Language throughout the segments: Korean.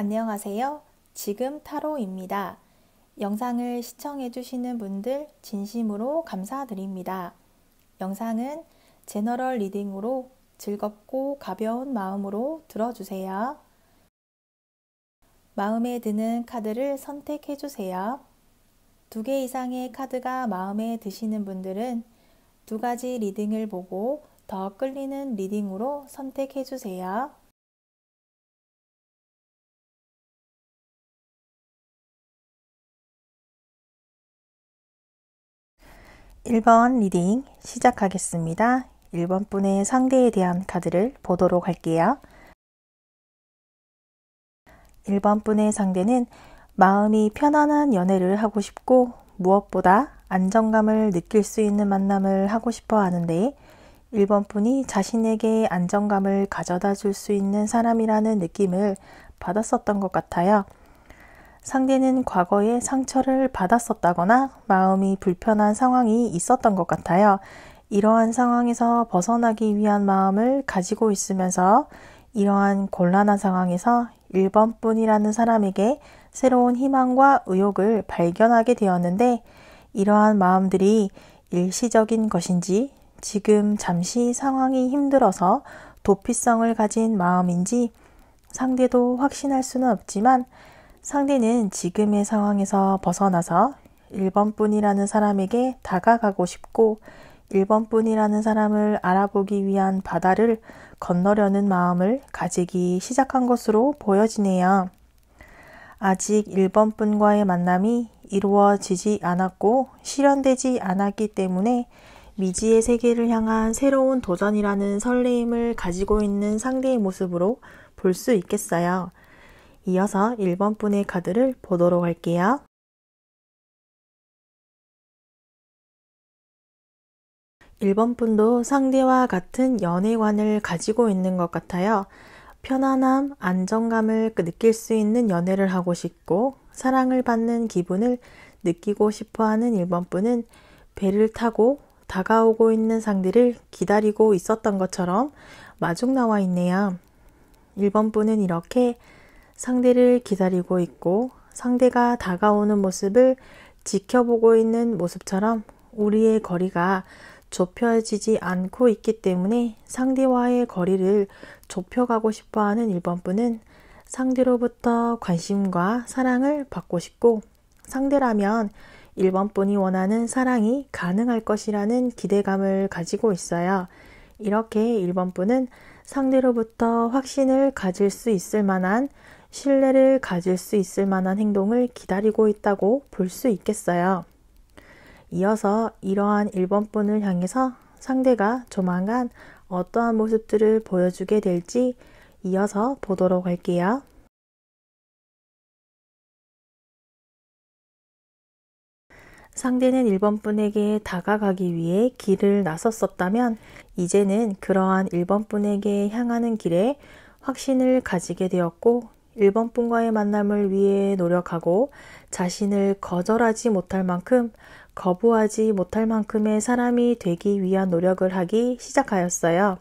안녕하세요. 지금 타로입니다. 영상을 시청해주시는 분들 진심으로 감사드립니다. 영상은 제너럴 리딩으로 즐겁고 가벼운 마음으로 들어주세요. 마음에 드는 카드를 선택해주세요. 2개 이상의 카드가 마음에 드시는 분들은 2가지 리딩을 보고 더 끌리는 리딩으로 선택해주세요. 1번 리딩 시작하겠습니다. 1번 분의 상대에 대한 카드를 보도록 할게요. 1번 분의 상대는 마음이 편안한 연애를 하고 싶고 무엇보다 안정감을 느낄 수 있는 만남을 하고 싶어 하는데 1번 분이 자신에게 안정감을 가져다 줄 수 있는 사람이라는 느낌을 받았었던 것 같아요. 상대는 과거에 상처를 받았었다거나 마음이 불편한 상황이 있었던 것 같아요. 이러한 상황에서 벗어나기 위한 마음을 가지고 있으면서 이러한 곤란한 상황에서 1번 분이라는 사람에게 새로운 희망과 의욕을 발견하게 되었는데 이러한 마음들이 일시적인 것인지 지금 잠시 상황이 힘들어서 도피성을 가진 마음인지 상대도 확신할 수는 없지만 상대는 지금의 상황에서 벗어나서 1번 분이라는 사람에게 다가가고 싶고 1번 분이라는 사람을 알아보기 위한 바다를 건너려는 마음을 가지기 시작한 것으로 보여지네요. 아직 1번 분과의 만남이 이루어지지 않았고 실현되지 않았기 때문에 미지의 세계를 향한 새로운 도전이라는 설레임을 가지고 있는 상대의 모습으로 볼 수 있겠어요. 이어서 1번 분의 카드를 보도록 할게요. 1번 분도 상대와 같은 연애관을 가지고 있는 것 같아요. 편안함, 안정감을 느낄 수 있는 연애를 하고 싶고 사랑을 받는 기분을 느끼고 싶어하는 1번 분은 배를 타고 다가오고 있는 상대를 기다리고 있었던 것처럼 마중 나와 있네요. 1번 분은 이렇게 상대를 기다리고 있고 상대가 다가오는 모습을 지켜보고 있는 모습처럼 우리의 거리가 좁혀지지 않고 있기 때문에 상대와의 거리를 좁혀가고 싶어하는 1번 분은 상대로부터 관심과 사랑을 받고 싶고 상대라면 1번 분이 원하는 사랑이 가능할 것이라는 기대감을 가지고 있어요. 이렇게 1번 분은 상대로부터 확신을 가질 수 있을 만한 신뢰를 가질 수 있을 만한 행동을 기다리고 있다고 볼 수 있겠어요. 이어서 이러한 1번 분을 향해서 상대가 조만간 어떠한 모습들을 보여주게 될지 이어서 보도록 할게요. 상대는 1번 분에게 다가가기 위해 길을 나섰었다면 이제는 그러한 1번 분에게 향하는 길에 확신을 가지게 되었고 1번 분과의 만남을 위해 노력하고 자신을 거절하지 못할 만큼 거부하지 못할 만큼의 사람이 되기 위한 노력을 하기 시작하였어요.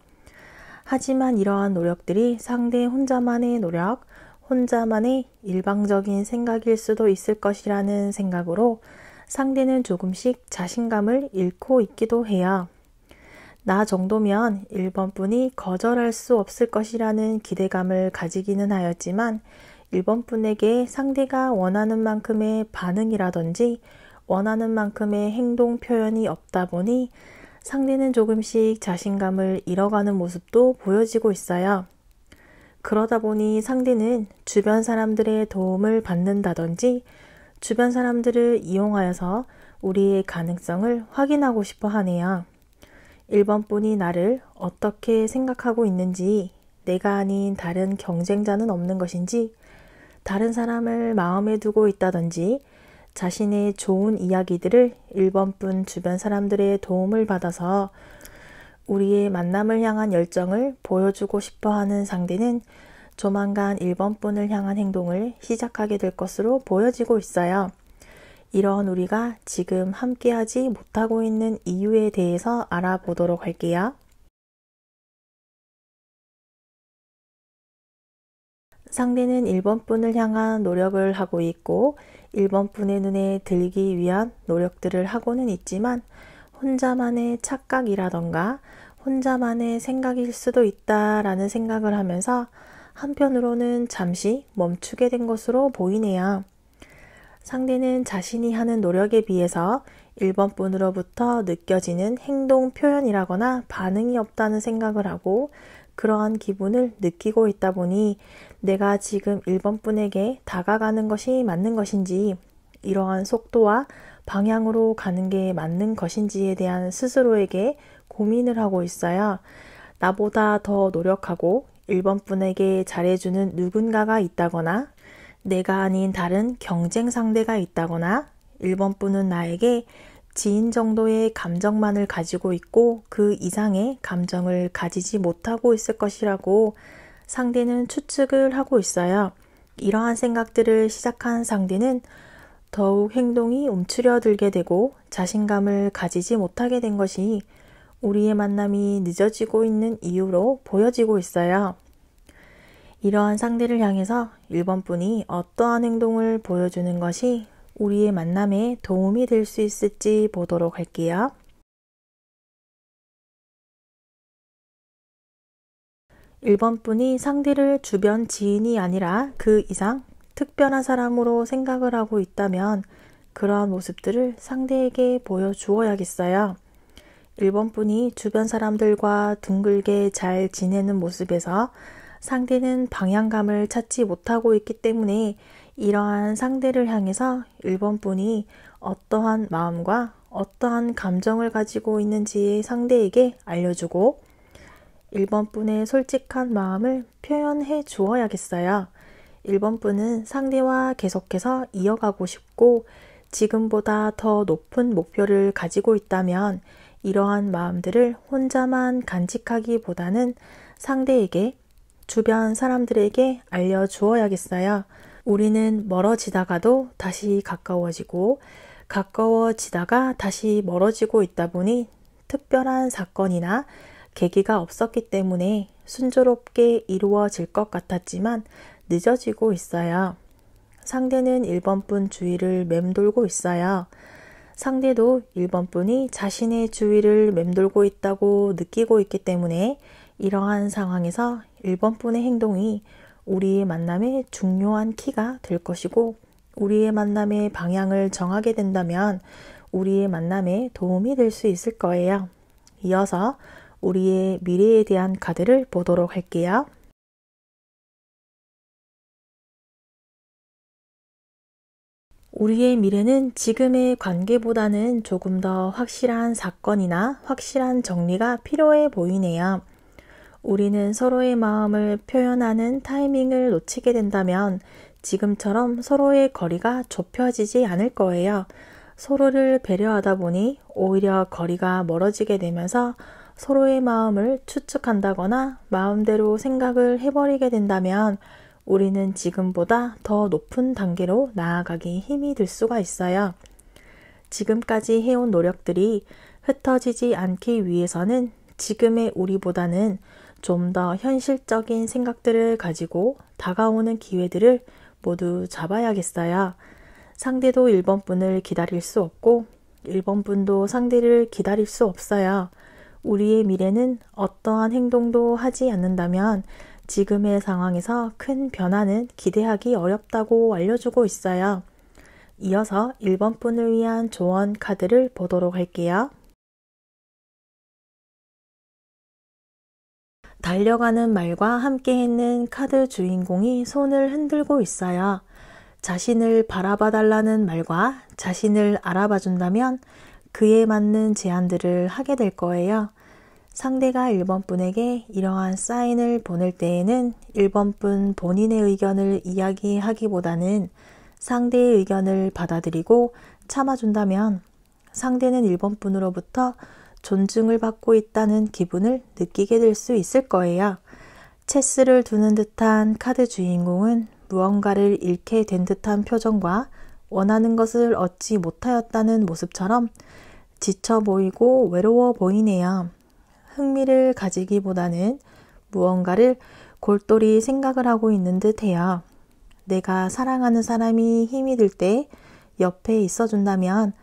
하지만 이러한 노력들이 상대 혼자만의 노력, 혼자만의 일방적인 생각일 수도 있을 것이라는 생각으로 상대는 조금씩 자신감을 잃고 있기도 해요. 나 정도면 1번 분이 거절할 수 없을 것이라는 기대감을 가지기는 하였지만 1번 분에게 상대가 원하는 만큼의 반응이라든지 원하는 만큼의 행동 표현이 없다 보니 상대는 조금씩 자신감을 잃어가는 모습도 보여지고 있어요. 그러다 보니 상대는 주변 사람들의 도움을 받는다든지 주변 사람들을 이용하여서 우리의 가능성을 확인하고 싶어 하네요. 1번 분이 나를 어떻게 생각하고 있는지, 내가 아닌 다른 경쟁자는 없는 것인지, 다른 사람을 마음에 두고 있다든지 자신의 좋은 이야기들을 1번 분 주변 사람들의 도움을 받아서 우리의 만남을 향한 열정을 보여주고 싶어하는 상대는 조만간 1번 분을 향한 행동을 시작하게 될 것으로 보여지고 있어요. 이런 우리가 지금 함께하지 못하고 있는 이유에 대해서 알아보도록 할게요. 상대는 1번 분을 향한 노력을 하고 있고 1번 분의 눈에 들기 위한 노력들을 하고는 있지만 혼자만의 착각이라던가 혼자만의 생각일 수도 있다라는 생각을 하면서 한편으로는 잠시 멈추게 된 것으로 보이네요. 상대는 자신이 하는 노력에 비해서 1번 분으로부터 느껴지는 행동 표현이라거나 반응이 없다는 생각을 하고 그러한 기분을 느끼고 있다 보니 내가 지금 1번 분에게 다가가는 것이 맞는 것인지 이러한 속도와 방향으로 가는 게 맞는 것인지에 대한 스스로에게 고민을 하고 있어요. 나보다 더 노력하고 1번 분에게 잘해주는 누군가가 있다거나 내가 아닌 다른 경쟁 상대가 있다거나 1번 분은 나에게 지인 정도의 감정만을 가지고 있고 그 이상의 감정을 가지지 못하고 있을 것이라고 상대는 추측을 하고 있어요. 이러한 생각들을 시작한 상대는 더욱 행동이 움츠려들게 되고 자신감을 가지지 못하게 된 것이 우리의 만남이 늦어지고 있는 이유로 보여지고 있어요. 이러한 상대를 향해서 1번 분이 어떠한 행동을 보여주는 것이 우리의 만남에 도움이 될 수 있을지 보도록 할게요. (1번) 분이 상대를 주변 지인이 아니라 그 이상 특별한 사람으로 생각을 하고 있다면 그러한 모습들을 상대에게 보여주어야겠어요. 1번 분이 주변 사람들과 둥글게 잘 지내는 모습에서 상대는 방향감을 찾지 못하고 있기 때문에 이러한 상대를 향해서 1번 분이 어떠한 마음과 어떠한 감정을 가지고 있는지 상대에게 알려주고 1번 분의 솔직한 마음을 표현해 주어야겠어요. 1번 분은 상대와 계속해서 이어가고 싶고 지금보다 더 높은 목표를 가지고 있다면 이러한 마음들을 혼자만 간직하기보다는 상대에게 주변 사람들에게 알려주어야겠어요. 우리는 멀어지다가도 다시 가까워지고 가까워지다가 다시 멀어지고 있다 보니 특별한 사건이나 계기가 없었기 때문에 순조롭게 이루어질 것 같았지만 늦어지고 있어요. 상대는 1번 분 주위를 맴돌고 있어요. 상대도 1번 분이 자신의 주위를 맴돌고 있다고 느끼고 있기 때문에 이러한 상황에서 1번 분의 행동이 우리의 만남의 중요한 키가 될 것이고 우리의 만남의 방향을 정하게 된다면 우리의 만남에 도움이 될 수 있을 거예요. 이어서 우리의 미래에 대한 카드를 보도록 할게요. 우리의 미래는 지금의 관계보다는 조금 더 확실한 사건이나 확실한 정리가 필요해 보이네요. 우리는 서로의 마음을 표현하는 타이밍을 놓치게 된다면 지금처럼 서로의 거리가 좁혀지지 않을 거예요. 서로를 배려하다 보니 오히려 거리가 멀어지게 되면서 서로의 마음을 추측한다거나 마음대로 생각을 해버리게 된다면 우리는 지금보다 더 높은 단계로 나아가기 힘이 들 수가 있어요. 지금까지 해온 노력들이 흩어지지 않기 위해서는 지금의 우리보다는 좀 더 현실적인 생각들을 가지고 다가오는 기회들을 모두 잡아야겠어요. 상대도 1번 분을 기다릴 수 없고 1번 분도 상대를 기다릴 수 없어요. 우리의 미래는 어떠한 행동도 하지 않는다면 지금의 상황에서 큰 변화는 기대하기 어렵다고 알려주고 있어요. 이어서 1번 분을 위한 조언 카드를 보도록 할게요. 달려가는 말과 함께 있는 카드 주인공이 손을 흔들고 있어요. 자신을 바라봐 달라는 말과 자신을 알아봐 준다면 그에 맞는 제안들을 하게 될 거예요. 상대가 1번 분에게 이러한 사인을 보낼 때에는 1번 분 본인의 의견을 이야기하기보다는 상대의 의견을 받아들이고 참아준다면 상대는 1번 분으로부터 존중을 받고 있다는 기분을 느끼게 될 수 있을 거예요. 체스를 두는 듯한 카드 주인공은 무언가를 잃게 된 듯한 표정과 원하는 것을 얻지 못하였다는 모습처럼 지쳐 보이고 외로워 보이네요. 흥미를 가지기보다는 무언가를 골똘히 생각을 하고 있는 듯해요. 내가 사랑하는 사람이 힘이 들 때 옆에 있어준다면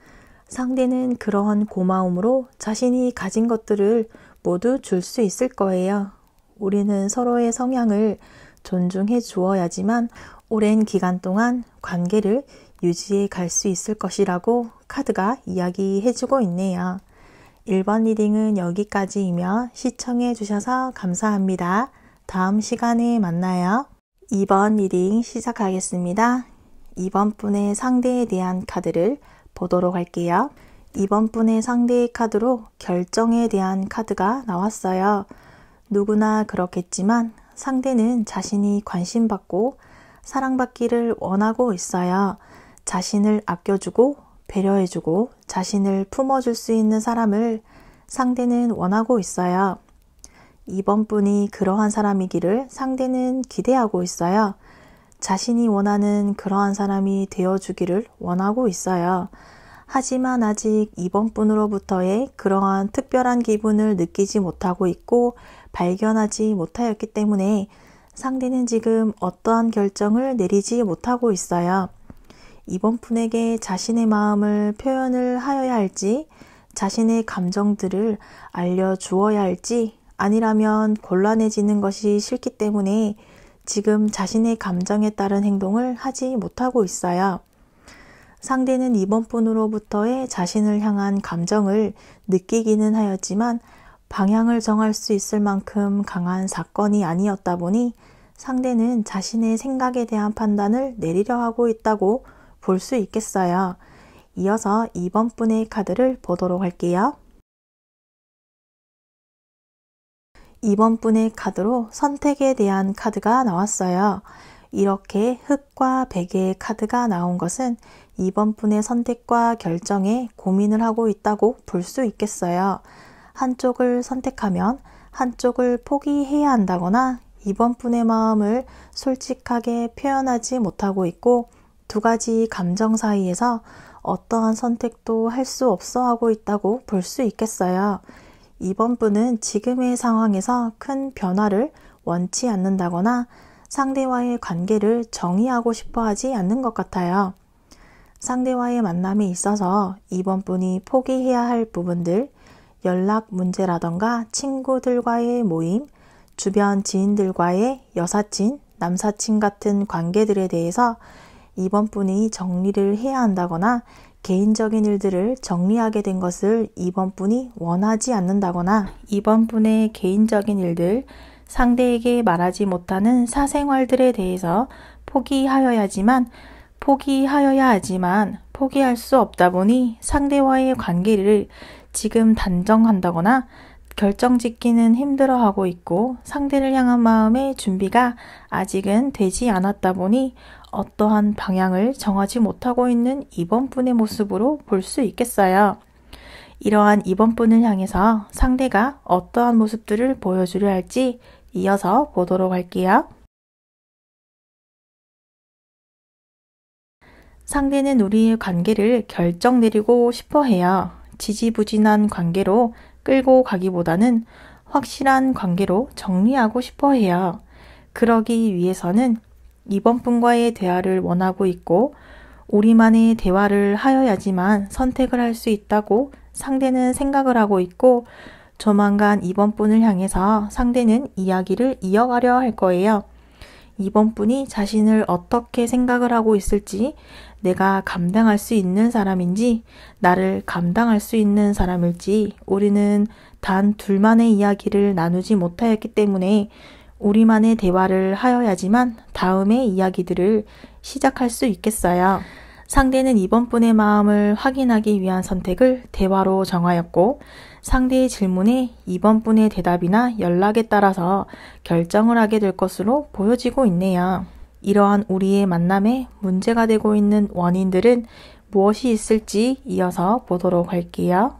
상대는 그러한 고마움으로 자신이 가진 것들을 모두 줄 수 있을 거예요. 우리는 서로의 성향을 존중해 주어야지만 오랜 기간 동안 관계를 유지해 갈 수 있을 것이라고 카드가 이야기해 주고 있네요. 1번 리딩은 여기까지이며 시청해 주셔서 감사합니다. 다음 시간에 만나요. 2번 리딩 시작하겠습니다. 2번 분의 상대에 대한 카드를 보도록 할게요. 2번 분의 상대의 카드로 결정에 대한 카드가 나왔어요. 누구나 그렇겠지만 상대는 자신이 관심받고 사랑받기를 원하고 있어요. 자신을 아껴주고 배려해주고 자신을 품어줄 수 있는 사람을 상대는 원하고 있어요. 2번 분이 그러한 사람이기를 상대는 기대하고 있어요. 자신이 원하는 그러한 사람이 되어주기를 원하고 있어요. 하지만 아직 2번 분으로부터의 그러한 특별한 기분을 느끼지 못하고 있고 발견하지 못하였기 때문에 상대는 지금 어떠한 결정을 내리지 못하고 있어요. 2번 분에게 자신의 마음을 표현을 하여야 할지, 자신의 감정들을 알려주어야 할지, 아니라면 곤란해지는 것이 싫기 때문에 지금 자신의 감정에 따른 행동을 하지 못하고 있어요. 상대는 2번 분으로부터의 자신을 향한 감정을 느끼기는 하였지만 방향을 정할 수 있을 만큼 강한 사건이 아니었다 보니 상대는 자신의 생각에 대한 판단을 내리려 하고 있다고 볼 수 있겠어요. 이어서 2번 분의 카드를 보도록 할게요. 2번 분의 카드로 선택에 대한 카드가 나왔어요. 이렇게 흑과 백의 카드가 나온 것은 2번 분의 선택과 결정에 고민을 하고 있다고 볼 수 있겠어요. 한쪽을 선택하면 한쪽을 포기해야 한다거나 2번 분의 마음을 솔직하게 표현하지 못하고 있고 두 가지 감정 사이에서 어떠한 선택도 할 수 없어 하고 있다고 볼 수 있겠어요. 2번 분은 지금의 상황에서 큰 변화를 원치 않는다거나 상대와의 관계를 정의하고 싶어 하지 않는 것 같아요. 상대와의 만남에 있어서 2번 분이 포기해야 할 부분들, 연락 문제라던가 친구들과의 모임, 주변 지인들과의 여사친, 남사친 같은 관계들에 대해서 2번 분이 정리를 해야 한다거나 개인적인 일들을 정리하게 된 것을 2번 분이 원하지 않는다거나 2번 분의 개인적인 일들, 상대에게 말하지 못하는 사생활들에 대해서 포기하여야 하지만 포기할 수 없다 보니 상대와의 관계를 지금 단정한다거나 결정짓기는 힘들어하고 있고 상대를 향한 마음의 준비가 아직은 되지 않았다 보니 어떠한 방향을 정하지 못하고 있는 2번 분의 모습으로 볼 수 있겠어요. 이러한 2번 분을 향해서 상대가 어떠한 모습들을 보여주려 할지 이어서 보도록 할게요. 상대는 우리의 관계를 결정 내리고 싶어 해요. 지지부진한 관계로 끌고 가기보다는 확실한 관계로 정리하고 싶어 해요. 그러기 위해서는 2번 분과의 대화를 원하고 있고 우리만의 대화를 하여야지만 선택을 할 수 있다고 상대는 생각을 하고 있고 조만간 2번 분을 향해서 상대는 이야기를 이어가려 할 거예요. 2번 분이 자신을 어떻게 생각을 하고 있을지, 내가 감당할 수 있는 사람인지, 나를 감당할 수 있는 사람일지 우리는 단 둘만의 이야기를 나누지 못하였기 때문에 우리만의 대화를 하여야지만 다음의 이야기들을 시작할 수 있겠어요. 상대는 2번 분의 마음을 확인하기 위한 선택을 대화로 정하였고 상대의 질문에 2번 분의 대답이나 연락에 따라서 결정을 하게 될 것으로 보여지고 있네요. 이러한 우리의 만남에 문제가 되고 있는 원인들은 무엇이 있을지 이어서 보도록 할게요.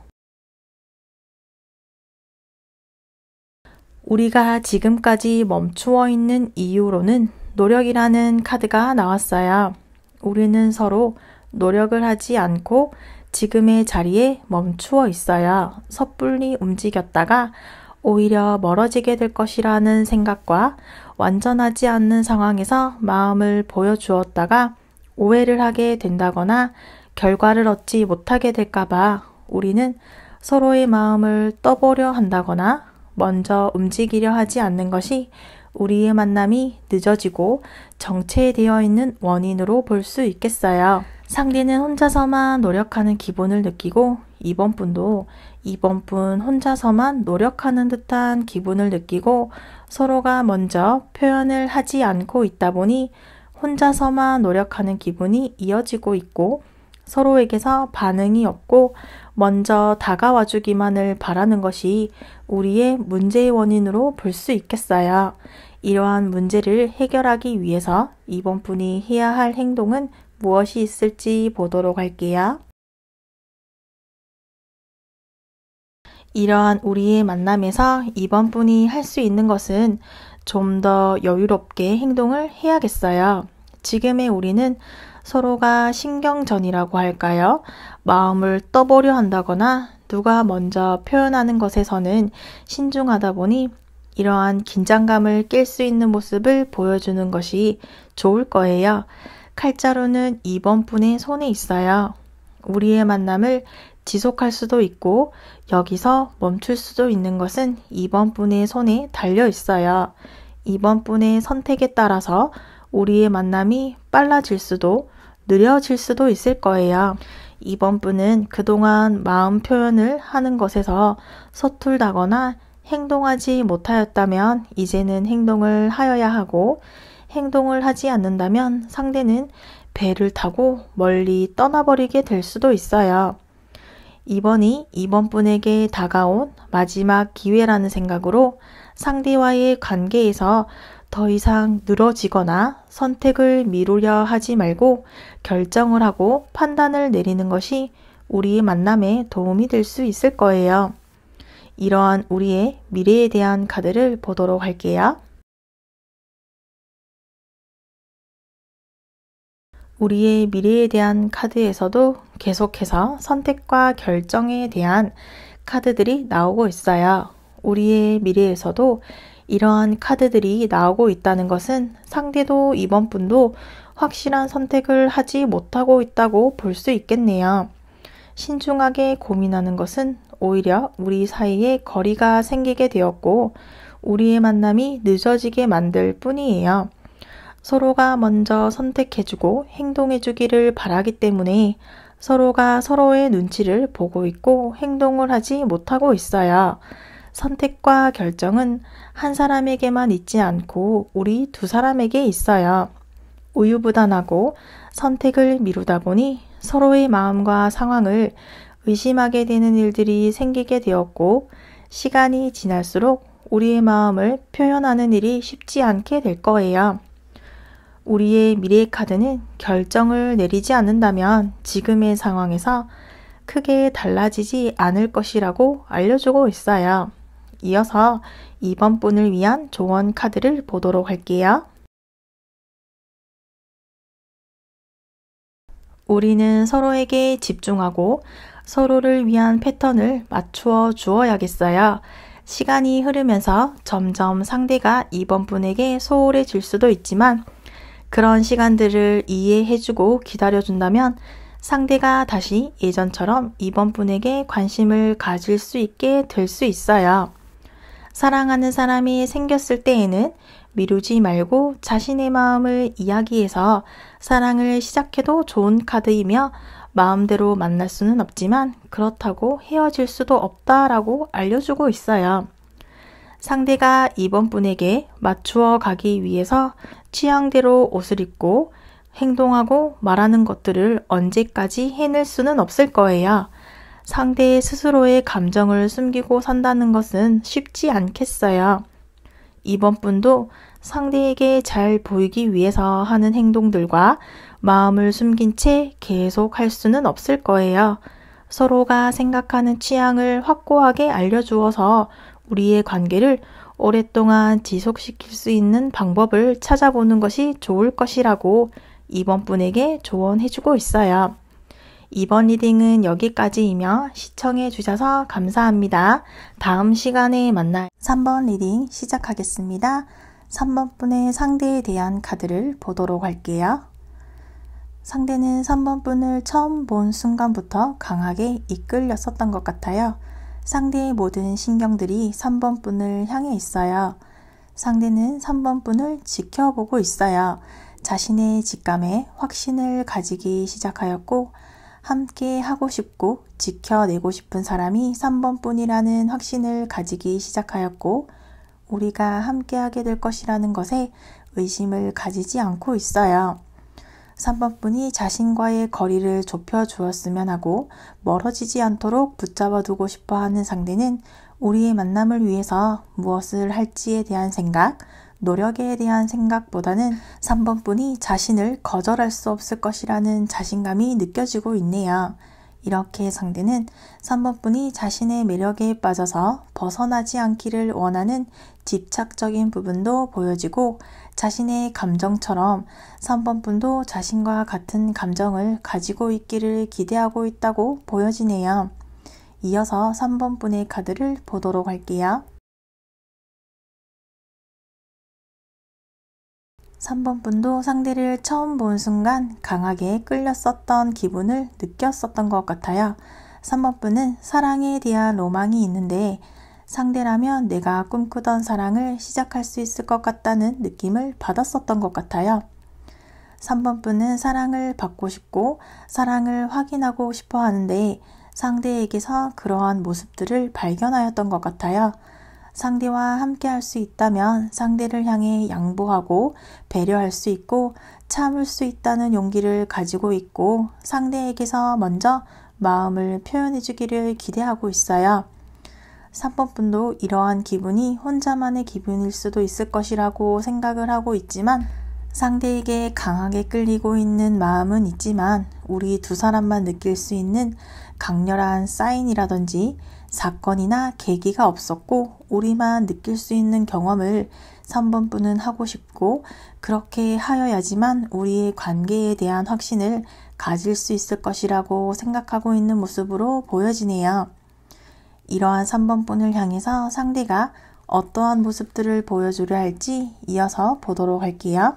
우리가 지금까지 멈추어 있는 이유로는 노력이라는 카드가 나왔어요. 우리는 서로 노력을 하지 않고 지금의 자리에 멈추어 있어요. 섣불리 움직였다가 오히려 멀어지게 될 것이라는 생각과 완전하지 않는 상황에서 마음을 보여주었다가 오해를 하게 된다거나 결과를 얻지 못하게 될까봐 우리는 서로의 마음을 떠보려 한다거나 먼저 움직이려 하지 않는 것이 우리의 만남이 늦어지고 정체되어 있는 원인으로 볼 수 있겠어요. 상대는 혼자서만 노력하는 기분을 느끼고 이번 분도 이번 분 혼자서만 노력하는 듯한 기분을 느끼고 서로가 먼저 표현을 하지 않고 있다 보니 혼자서만 노력하는 기분이 이어지고 있고 서로에게서 반응이 없고 먼저 다가와 주기만을 바라는 것이 우리의 문제의 원인으로 볼 수 있겠어요. 이러한 문제를 해결하기 위해서 이번 분이 해야 할 행동은 무엇이 있을지 보도록 할게요. 이러한 우리의 만남에서 이번 분이 할 수 있는 것은 좀 더 여유롭게 행동을 해야겠어요. 지금의 우리는 서로가 신경전이라고 할까요? 마음을 떠보려 한다거나 누가 먼저 표현하는 것에서는 신중하다 보니 이러한 긴장감을 깰 수 있는 모습을 보여주는 것이 좋을 거예요. 칼자루는 이번 분의 손에 있어요. 우리의 만남을 지속할 수도 있고 여기서 멈출 수도 있는 것은 이번 분의 손에 달려 있어요. 이번 분의 선택에 따라서 우리의 만남이 빨라질 수도 느려질 수도 있을 거예요. 이번 분은 그동안 마음 표현을 하는 것에서 서툴다거나 행동하지 못하였다면 이제는 행동을 하여야 하고 행동을 하지 않는다면 상대는 배를 타고 멀리 떠나버리게 될 수도 있어요. 이번이 이번 분에게 다가온 마지막 기회라는 생각으로 상대와의 관계에서 더 이상 늘어지거나 선택을 미루려 하지 말고 결정을 하고 판단을 내리는 것이 우리의 만남에 도움이 될 수 있을 거예요. 이러한 우리의 미래에 대한 카드를 보도록 할게요. 우리의 미래에 대한 카드에서도 계속해서 선택과 결정에 대한 카드들이 나오고 있어요. 우리의 미래에서도 이러한 카드들이 나오고 있다는 것은 상대도 이번 분도 확실한 선택을 하지 못하고 있다고 볼 수 있겠네요. 신중하게 고민하는 것은 오히려 우리 사이에 거리가 생기게 되었고 우리의 만남이 늦어지게 만들 뿐이에요. 서로가 먼저 선택해주고 행동해주기를 바라기 때문에 서로가 서로의 눈치를 보고 있고 행동을 하지 못하고 있어요. 선택과 결정은 한 사람에게만 있지 않고 우리 두 사람에게 있어요. 우유부단하고 선택을 미루다 보니 서로의 마음과 상황을 의심하게 되는 일들이 생기게 되었고 시간이 지날수록 우리의 마음을 표현하는 일이 쉽지 않게 될 거예요. 우리의 미래 카드는 결정을 내리지 않는다면 지금의 상황에서 크게 달라지지 않을 것이라고 알려주고 있어요. 이어서 이번 분을 위한 조언 카드를 보도록 할게요. 우리는 서로에게 집중하고 서로를 위한 패턴을 맞추어 주어야겠어요. 시간이 흐르면서 점점 상대가 이번 분에게 소홀해질 수도 있지만 그런 시간들을 이해해주고 기다려준다면 상대가 다시 예전처럼 이번 분에게 관심을 가질 수 있게 될 수 있어요. 사랑하는 사람이 생겼을 때에는 미루지 말고 자신의 마음을 이야기해서 사랑을 시작해도 좋은 카드이며 마음대로 만날 수는 없지만 그렇다고 헤어질 수도 없다라고 알려주고 있어요. 상대가 이번 분에게 맞추어 가기 위해서 취향대로 옷을 입고 행동하고 말하는 것들을 언제까지 해낼 수는 없을 거예요. 상대 스스로의 감정을 숨기고 산다는 것은 쉽지 않겠어요. 이번 분도 상대에게 잘 보이기 위해서 하는 행동들과 마음을 숨긴 채 계속 할 수는 없을 거예요. 서로가 생각하는 취향을 확고하게 알려주어서 우리의 관계를 오랫동안 지속시킬 수 있는 방법을 찾아보는 것이 좋을 것이라고 이번 분에게 조언해주고 있어요. 이번 리딩은 여기까지이며 시청해 주셔서 감사합니다. 다음 시간에 만날 3번 리딩 시작하겠습니다. 3번 분의 상대에 대한 카드를 보도록 할게요. 상대는 3번 분을 처음 본 순간부터 강하게 이끌렸었던 것 같아요. 상대의 모든 신경들이 3번 분을 향해 있어요. 상대는 3번 분을 지켜보고 있어요. 자신의 직감에 확신을 가지기 시작하였고 함께 하고 싶고 지켜내고 싶은 사람이 3번 분이라는 확신을 가지기 시작하였고 우리가 함께하게 될 것이라는 것에 의심을 가지지 않고 있어요. 3번 분이 자신과의 거리를 좁혀주었으면 하고 멀어지지 않도록 붙잡아 두고 싶어 하는 상대는 우리의 만남을 위해서 무엇을 할지에 대한 생각, 노력에 대한 생각보다는 3번 분이 자신을 거절할 수 없을 것이라는 자신감이 느껴지고 있네요. 이렇게 상대는 3번 분이 자신의 매력에 빠져서 벗어나지 않기를 원하는 집착적인 부분도 보여지고 자신의 감정처럼 3번 분도 자신과 같은 감정을 가지고 있기를 기대하고 있다고 보여지네요. 이어서 3번 분의 카드를 보도록 할게요. 3번 분도 상대를 처음 본 순간 강하게 끌렸었던 기분을 느꼈었던 것 같아요. 3번 분은 사랑에 대한 로망이 있는데 상대라면 내가 꿈꾸던 사랑을 시작할 수 있을 것 같다는 느낌을 받았었던 것 같아요. 3번 분은 사랑을 받고 싶고 사랑을 확인하고 싶어 하는데 상대에게서 그러한 모습들을 발견하였던 것 같아요. 상대와 함께 할 수 있다면 상대를 향해 양보하고 배려할 수 있고 참을 수 있다는 용기를 가지고 있고 상대에게서 먼저 마음을 표현해 주기를 기대하고 있어요. 3번 분도 이러한 기분이 혼자만의 기분일 수도 있을 것이라고 생각을 하고 있지만 상대에게 강하게 끌리고 있는 마음은 있지만 우리 두 사람만 느낄 수 있는 강렬한 사인이라든지 사건이나 계기가 없었고 우리만 느낄 수 있는 경험을 3번 분은 하고 싶고 그렇게 하여야지만 우리의 관계에 대한 확신을 가질 수 있을 것이라고 생각하고 있는 모습으로 보여지네요. 이러한 3번 분을 향해서 상대가 어떠한 모습들을 보여주려 할지 이어서 보도록 할게요.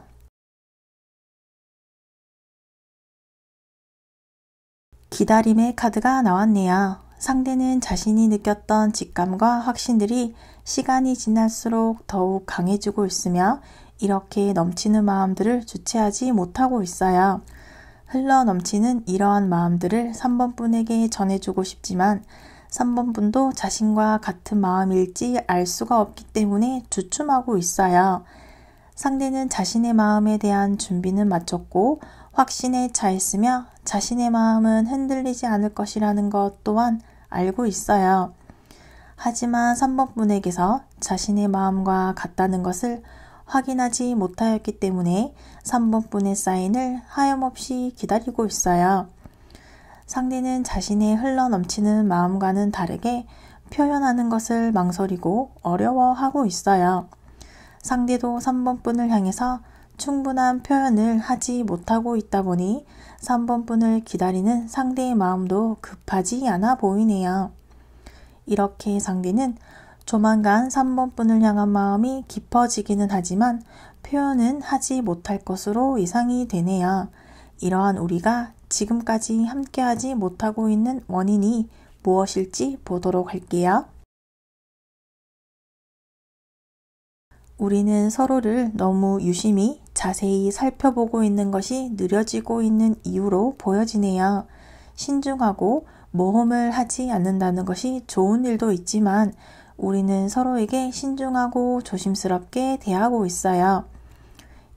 기다림의 카드가 나왔네요. 상대는 자신이 느꼈던 직감과 확신들이 시간이 지날수록 더욱 강해지고 있으며 이렇게 넘치는 마음들을 주체하지 못하고 있어요. 흘러 넘치는 이러한 마음들을 3번 분에게 전해주고 싶지만 3번 분도 자신과 같은 마음일지 알 수가 없기 때문에 주춤하고 있어요. 상대는 자신의 마음에 대한 준비는 마쳤고 확신에 차 있으며 자신의 마음은 흔들리지 않을 것이라는 것 또한 알고 있어요. 하지만 3번 분에게서 자신의 마음과 같다는 것을 확인하지 못하였기 때문에 3번 분의 사인을 하염없이 기다리고 있어요. 상대는 자신의 흘러넘치는 마음과는 다르게 표현하는 것을 망설이고 어려워하고 있어요. 상대도 3번 분을 향해서 충분한 표현을 하지 못하고 있다 보니 3번 분을 기다리는 상대의 마음도 급하지 않아 보이네요. 이렇게 상대는 조만간 3번 분을 향한 마음이 깊어지기는 하지만 표현은 하지 못할 것으로 예상이 되네요. 이러한 우리가 지금까지 함께하지 못하고 있는 원인이 무엇일지 보도록 할게요. 우리는 서로를 너무 유심히 자세히 살펴보고 있는 것이 느려지고 있는 이유로 보여지네요. 신중하고 모험을 하지 않는다는 것이 좋은 일도 있지만 우리는 서로에게 신중하고 조심스럽게 대하고 있어요.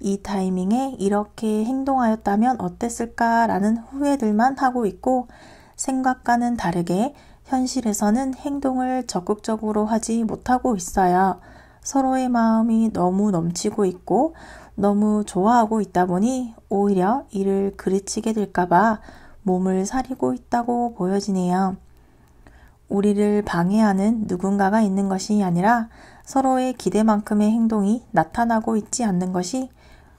이 타이밍에 이렇게 행동하였다면 어땠을까라는 후회들만 하고 있고 생각과는 다르게 현실에서는 행동을 적극적으로 하지 못하고 있어요. 서로의 마음이 너무 넘치고 있고 너무 좋아하고 있다 보니 오히려 이를 그르치게 될까봐 몸을 사리고 있다고 보여지네요. 우리를 방해하는 누군가가 있는 것이 아니라 서로의 기대만큼의 행동이 나타나고 있지 않는 것이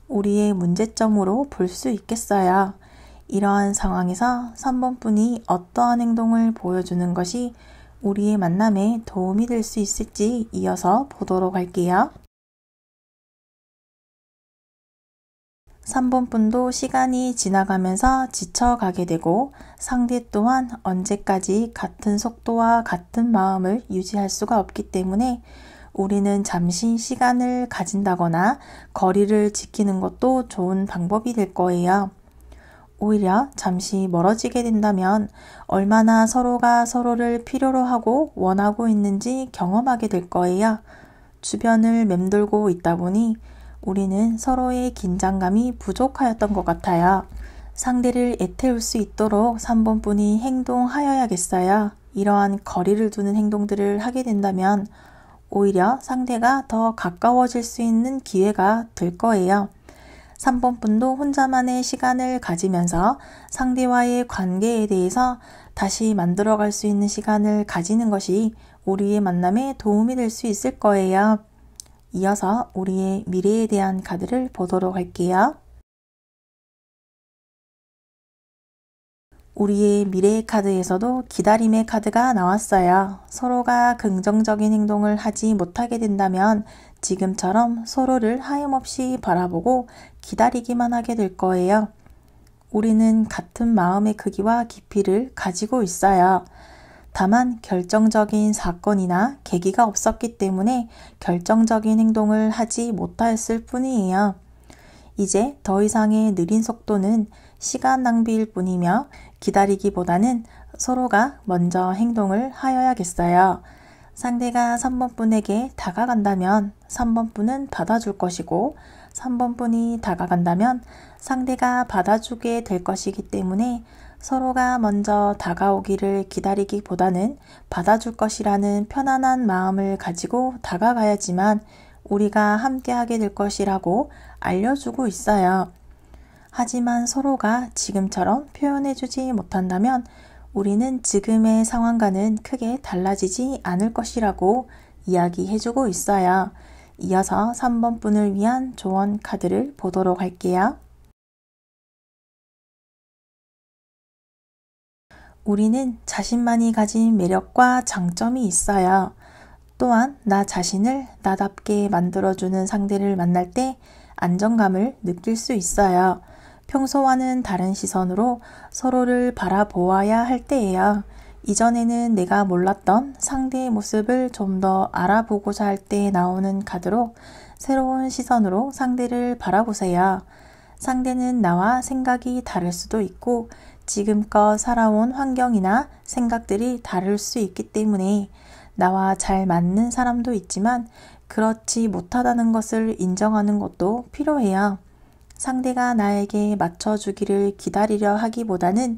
우리의 문제점으로 볼 수 있겠어요. 이러한 상황에서 3번 분이 어떠한 행동을 보여주는 것이 우리의 만남에 도움이 될 수 있을지 이어서 보도록 할게요. 3번 분도 시간이 지나가면서 지쳐가게 되고 상대 또한 언제까지 같은 속도와 같은 마음을 유지할 수가 없기 때문에 우리는 잠시 시간을 가진다거나 거리를 지키는 것도 좋은 방법이 될 거예요. 오히려 잠시 멀어지게 된다면 얼마나 서로가 서로를 필요로 하고 원하고 있는지 경험하게 될 거예요. 주변을 맴돌고 있다 보니 우리는 서로의 긴장감이 부족하였던 것 같아요. 상대를 애태울 수 있도록 3번 분이 행동하여야겠어요. 이러한 거리를 두는 행동들을 하게 된다면 오히려 상대가 더 가까워질 수 있는 기회가 될 거예요. 3번 분도 혼자만의 시간을 가지면서 상대와의 관계에 대해서 다시 만들어갈 수 있는 시간을 가지는 것이 우리의 만남에 도움이 될 수 있을 거예요. 이어서 우리의 미래에 대한 카드를 보도록 할게요. 우리의 미래의 카드에서도 기다림의 카드가 나왔어요. 서로가 긍정적인 행동을 하지 못하게 된다면 지금처럼 서로를 하염없이 바라보고 기다리기만 하게 될 거예요. 우리는 같은 마음의 크기와 깊이를 가지고 있어요. 다만 결정적인 사건이나 계기가 없었기 때문에 결정적인 행동을 하지 못했을 뿐이에요. 이제 더 이상의 느린 속도는 시간 낭비일 뿐이며 기다리기보다는 서로가 먼저 행동을 하여야겠어요. 상대가 3번 분에게 다가간다면 3번 분은 받아줄 것이고 3번 분이 다가간다면 상대가 받아주게 될 것이기 때문에 서로가 먼저 다가오기를 기다리기보다는 받아줄 것이라는 편안한 마음을 가지고 다가가야지만 우리가 함께하게 될 것이라고 알려주고 있어요. 하지만 서로가 지금처럼 표현해주지 못한다면 우리는 지금의 상황과는 크게 달라지지 않을 것이라고 이야기해주고 있어요. 이어서 3번 분을 위한 조언 카드를 보도록 할게요. 우리는 자신만이 가진 매력과 장점이 있어요. 또한 나 자신을 나답게 만들어주는 상대를 만날 때 안정감을 느낄 수 있어요. 평소와는 다른 시선으로 서로를 바라보아야 할 때예요. 이전에는 내가 몰랐던 상대의 모습을 좀 더 알아보고자 할 때 나오는 카드로 새로운 시선으로 상대를 바라보세요. 상대는 나와 생각이 다를 수도 있고 지금껏 살아온 환경이나 생각들이 다를 수 있기 때문에 나와 잘 맞는 사람도 있지만 그렇지 못하다는 것을 인정하는 것도 필요해요. 상대가 나에게 맞춰주기를 기다리려 하기보다는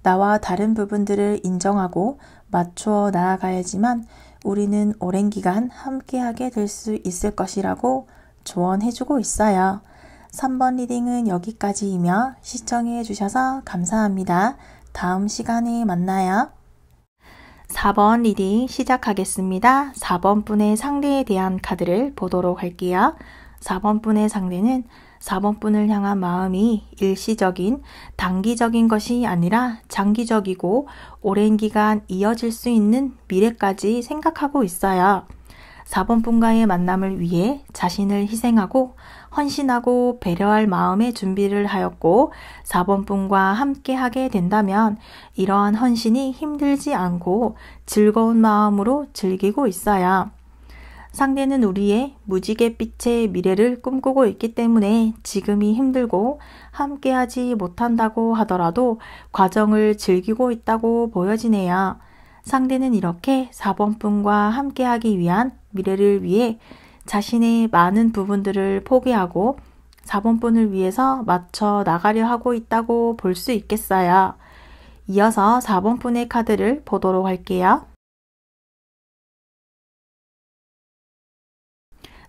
나와 다른 부분들을 인정하고 맞추어 나아가야지만 우리는 오랜 기간 함께하게 될 수 있을 것이라고 조언해주고 있어요. 3번 리딩은 여기까지이며 시청해 주셔서 감사합니다. 다음 시간에 만나요. 4번 리딩 시작하겠습니다. 4번 분의 상대에 대한 카드를 보도록 할게요. 4번 분의 상대는 4번 분을 향한 마음이 일시적인, 단기적인 것이 아니라 장기적이고 오랜 기간 이어질 수 있는 미래까지 생각하고 있어요. 4번 분과의 만남을 위해 자신을 희생하고 헌신하고 배려할 마음의 준비를 하였고 4번 분과 함께 하게 된다면 이러한 헌신이 힘들지 않고 즐거운 마음으로 즐기고 있어요. 상대는 우리의 무지갯빛의 미래를 꿈꾸고 있기 때문에 지금이 힘들고 함께하지 못한다고 하더라도 과정을 즐기고 있다고 보여지네요. 상대는 이렇게 4번 분과 함께하기 위한 미래를 위해 자신의 많은 부분들을 포기하고 4번 분을 위해서 맞춰 나가려 하고 있다고 볼 수 있겠어요. 이어서 4번 분의 카드를 보도록 할게요.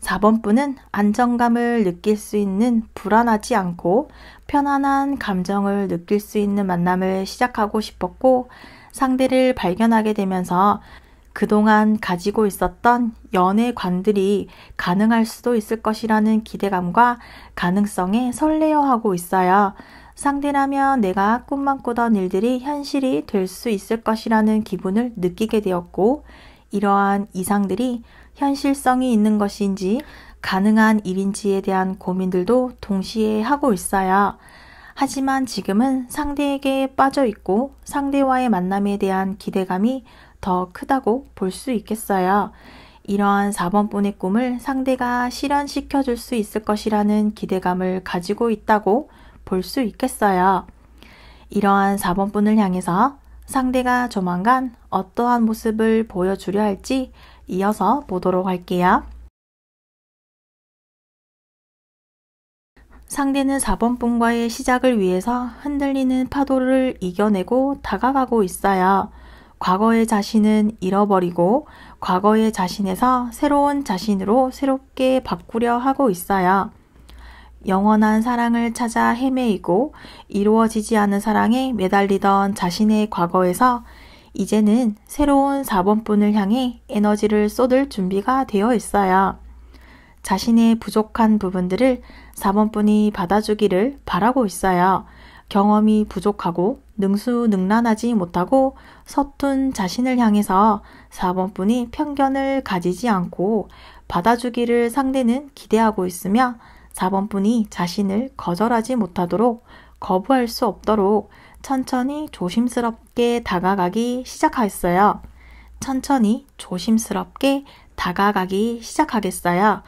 4번 분은 안정감을 느낄 수 있는 불안하지 않고 편안한 감정을 느낄 수 있는 만남을 시작하고 싶었고 상대를 발견하게 되면서 그동안 가지고 있었던 연애관들이 가능할 수도 있을 것이라는 기대감과 가능성에 설레어하고 있어요. 상대라면 내가 꿈만 꾸던 일들이 현실이 될 수 있을 것이라는 기분을 느끼게 되었고 이러한 이상들이 현실성이 있는 것인지 가능한 일인지에 대한 고민들도 동시에 하고 있어요. 하지만 지금은 상대에게 빠져 있고 상대와의 만남에 대한 기대감이 더 크다고 볼 수 있겠어요. 이러한 4번분의 꿈을 상대가 실현시켜 줄 수 있을 것이라는 기대감을 가지고 있다고 볼 수 있겠어요. 이러한 4번분을 향해서 상대가 조만간 어떠한 모습을 보여주려 할지 이어서 보도록 할게요. 상대는 4번분과의 시작을 위해서 흔들리는 파도를 이겨내고 다가가고 있어요. 과거의 자신은 잃어버리고 과거의 자신에서 새로운 자신으로 새롭게 바꾸려 하고 있어요. 영원한 사랑을 찾아 헤매이고 이루어지지 않은 사랑에 매달리던 자신의 과거에서 이제는 새로운 4번분을 향해 에너지를 쏟을 준비가 되어 있어요. 자신의 부족한 부분들을 4번분이 받아주기를 바라고 있어요. 경험이 부족하고 능수능란하지 못하고 서툰 자신을 향해서 4번분이 편견을 가지지 않고 받아주기를 상대는 기대하고 있으며 4번분이 자신을 거절하지 못하도록 거부할 수 없도록 천천히 조심스럽게 다가가기 시작하였어요. 천천히 조심스럽게 다가가기 시작하겠어요.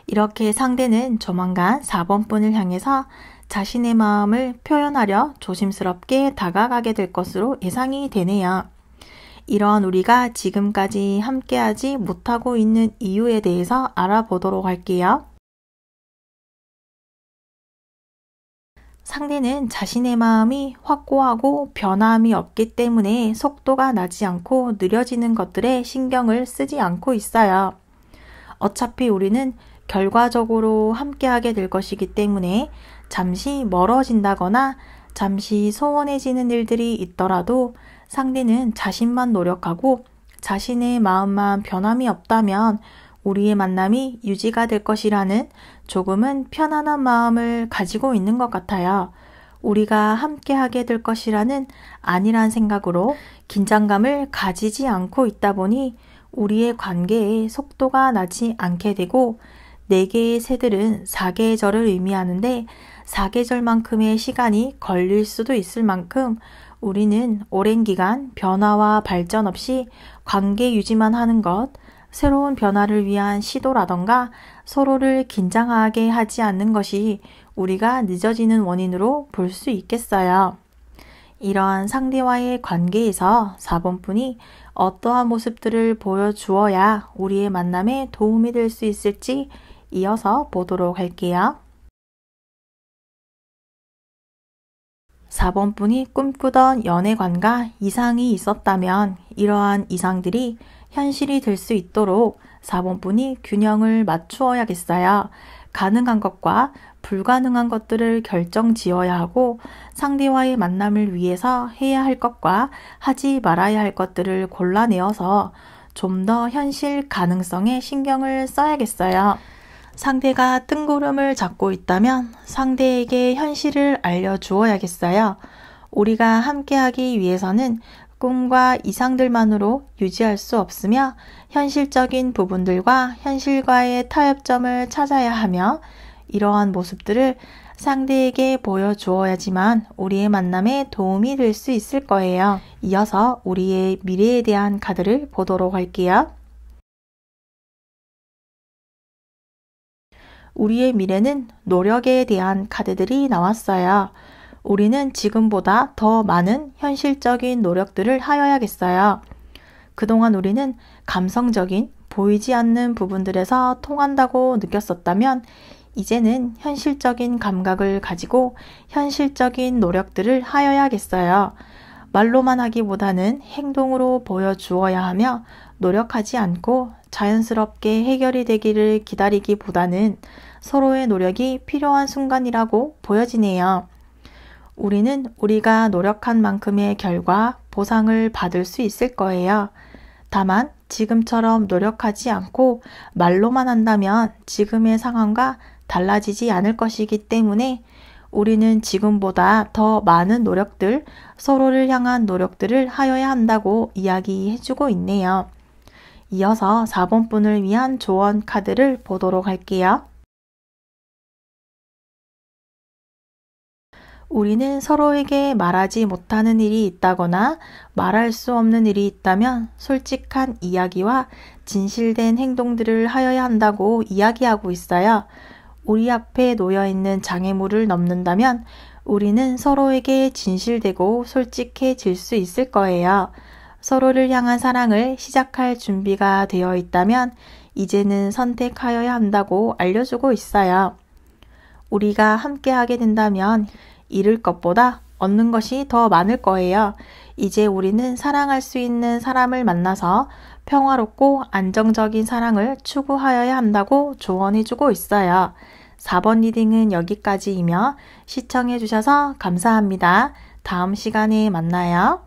이렇게 상대는 조만간 4번분을 향해서 자신의 마음을 표현하려 조심스럽게 다가가게 될 것으로 예상이 되네요. 이러한 우리가 지금까지 함께하지 못하고 있는 이유에 대해서 알아보도록 할게요. 상대는 자신의 마음이 확고하고 변함이 없기 때문에 속도가 나지 않고 느려지는 것들에 신경을 쓰지 않고 있어요. 어차피 우리는 결과적으로 함께하게 될 것이기 때문에 잠시 멀어진다거나 잠시 소원해지는 일들이 있더라도 상대는 자신만 노력하고 자신의 마음만 변함이 없다면 우리의 만남이 유지가 될 것이라는 조금은 편안한 마음을 가지고 있는 것 같아요. 우리가 함께하게 될 것이라는 안일한 생각으로 긴장감을 가지지 않고 있다 보니 우리의 관계에 속도가 나지 않게 되고 4개의 새들은 4계절을 의미하는데 4계절만큼의 시간이 걸릴 수도 있을 만큼 우리는 오랜 기간 변화와 발전 없이 관계 유지만 하는 것, 새로운 변화를 위한 시도라던가 서로를 긴장하게 하지 않는 것이 우리가 늦어지는 원인으로 볼 수 있겠어요. 이러한 상대와의 관계에서 4번분이 어떠한 모습들을 보여주어야 우리의 만남에 도움이 될 수 있을지 이어서 보도록 할게요. 4번분이 꿈꾸던 연애관과 이상이 있었다면 이러한 이상들이 현실이 될 수 있도록 4번분이 균형을 맞추어야겠어요. 가능한 것과 불가능한 것들을 결정 지어야 하고 상대와의 만남을 위해서 해야 할 것과 하지 말아야 할 것들을 골라내어서 좀 더 현실 가능성에 신경을 써야겠어요. 상대가 뜬구름을 잡고 있다면 상대에게 현실을 알려주어야겠어요. 우리가 함께하기 위해서는 꿈과 이상들만으로 유지할 수 없으며 현실적인 부분들과 현실과의 타협점을 찾아야 하며 이러한 모습들을 상대에게 보여주어야지만 우리의 만남에 도움이 될 수 있을 거예요. 이어서 우리의 미래에 대한 카드를 보도록 할게요. 우리의 미래는 노력에 대한 카드들이 나왔어요. 우리는 지금보다 더 많은 현실적인 노력들을 하여야겠어요. 그동안 우리는 감성적인 보이지 않는 부분들에서 통한다고 느꼈었다면 이제는 현실적인 감각을 가지고 현실적인 노력들을 하여야겠어요. 말로만 하기보다는 행동으로 보여주어야 하며 노력하지 않고 자연스럽게 해결이 되기를 기다리기보다는 서로의 노력이 필요한 순간이라고 보여지네요. 우리는 우리가 노력한 만큼의 결과, 보상을 받을 수 있을 거예요. 다만 지금처럼 노력하지 않고 말로만 한다면 지금의 상황과 달라지지 않을 것이기 때문에 우리는 지금보다 더 많은 노력들, 서로를 향한 노력들을 하여야 한다고 이야기해주고 있네요. 이어서 4번 분을 위한 조언 카드를 보도록 할게요. 우리는 서로에게 말하지 못하는 일이 있다거나 말할 수 없는 일이 있다면 솔직한 이야기와 진실된 행동들을 하여야 한다고 이야기하고 있어요. 우리 앞에 놓여 있는 장애물을 넘는다면 우리는 서로에게 진실되고 솔직해질 수 있을 거예요. 서로를 향한 사랑을 시작할 준비가 되어 있다면 이제는 선택하여야 한다고 알려주고 있어요. 우리가 함께하게 된다면 잃을 것보다 얻는 것이 더 많을 거예요. 이제 우리는 사랑할 수 있는 사람을 만나서 평화롭고 안정적인 사랑을 추구하여야 한다고 조언해주고 있어요. 4번 리딩은 여기까지이며 시청해주셔서 감사합니다. 다음 시간에 만나요.